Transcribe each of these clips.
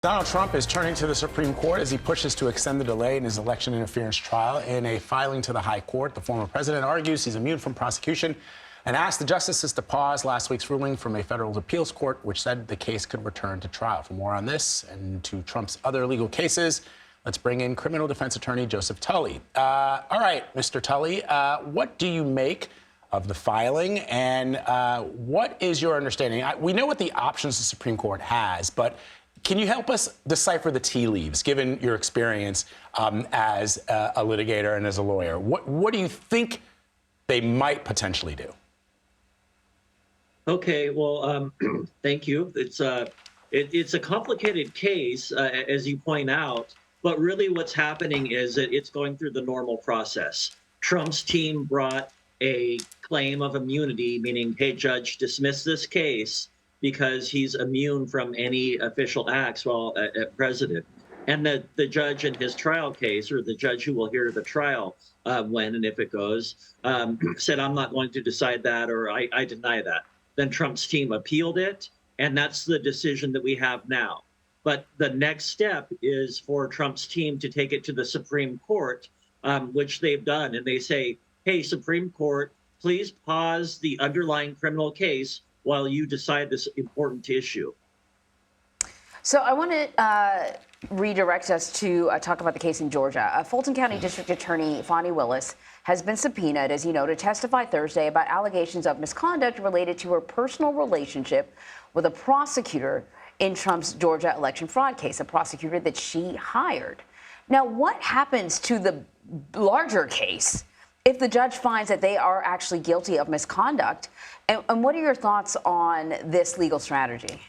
Donald Trump is turning to the Supreme Court as he pushes to extend the delay in his election interference trial. In a filing to the High Court, the former president argues he's immune from prosecution and asked the justices to pause last week's ruling from a federal appeals court, which said the case could return to trial. For more on this and to Trump's other legal cases, let's bring in criminal defense attorney Joseph Tully. All right, Mr. Tully, what do you make of the filing, and what is your understanding? We know what the options the Supreme Court has, but can you help us decipher the tea leaves, given your experience as a litigator and as a lawyer? What do you think they might potentially do? Okay, well, thank you. It's a complicated case, as you point out, but really what's happening is that it's going through the normal process. Trump's team brought a claim of immunity, meaning, hey, judge, dismiss this case, because he's immune from any official acts while president. And the judge in his trial case, or the judge who will hear the trial when and if it goes, said, I'm not going to decide that, or I deny that. Then Trump's team appealed it, and that's the decision that we have now. But the next step is for Trump's team to take it to the Supreme Court, which they've done. And they say, hey, Supreme Court, please pause the underlying criminal case while you decide this important issue. So I want to redirect us to talk about the case in Georgia. Fulton County District Attorney Fani Willis has been subpoenaed, as you know, to testify Thursday about allegations of misconduct related to her personal relationship with a prosecutor in Trump's Georgia election fraud case, a prosecutor that she hired. Now, what happens to the larger case if the judge finds that they are actually guilty of misconduct? And what are your thoughts on this legal strategy?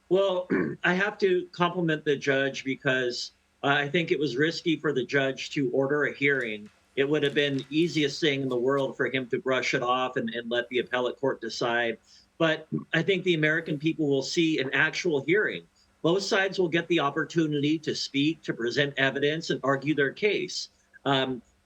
Well, I have to compliment the judge because I think it was risky for the judge to order a hearing. It would have been the easiest thing in the world for him to brush it off and let the appellate court decide. But I think the American people will see an actual hearing. Both sides will get the opportunity to speak, to present evidence, and argue their case.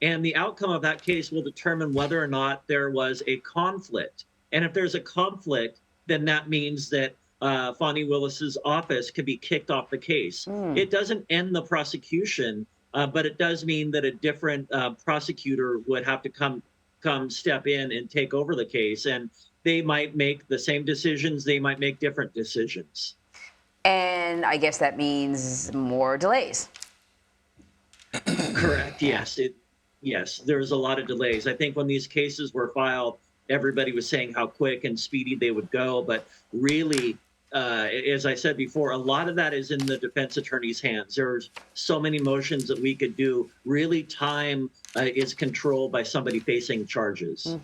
And the outcome of that case will determine whether or not there was a conflict. And if there's a conflict, then that means that Fani Willis's office could be kicked off the case. It doesn't end the prosecution, but it does mean that a different prosecutor would have to come step in and take over the case. And they might make the same decisions. They might make different decisions. And I guess that means more delays. Correct. Yes. Yes, there's a lot of delays. I think when these cases were filed, everybody was saying how quick and speedy they would go. But really, as I said before, a lot of that is in the defense attorney's hands. There's so many motions that we could do. Really, time is controlled by somebody facing charges.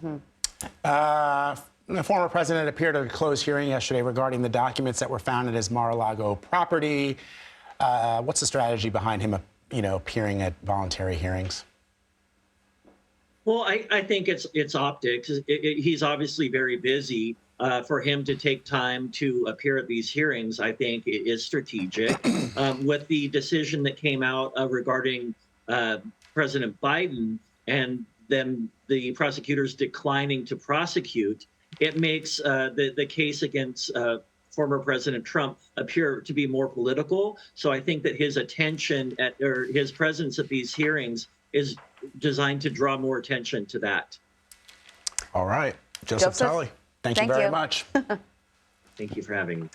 The former president appeared at a closed hearing yesterday regarding the documents that were found at his Mar-a-Lago property. What's the strategy behind him, appearing at voluntary hearings? Well, I think it's optics. He's obviously very busy. For him to take time to appear at these hearings, I think, is strategic. With the decision that came out regarding President Biden and then the prosecutors declining to prosecute, it makes the case against former President Trump appear to be more political. So I think that his attention or his presence at these hearings is designed to draw more attention to that. All right. Joseph Tully, thank you very much. Thank you for having me.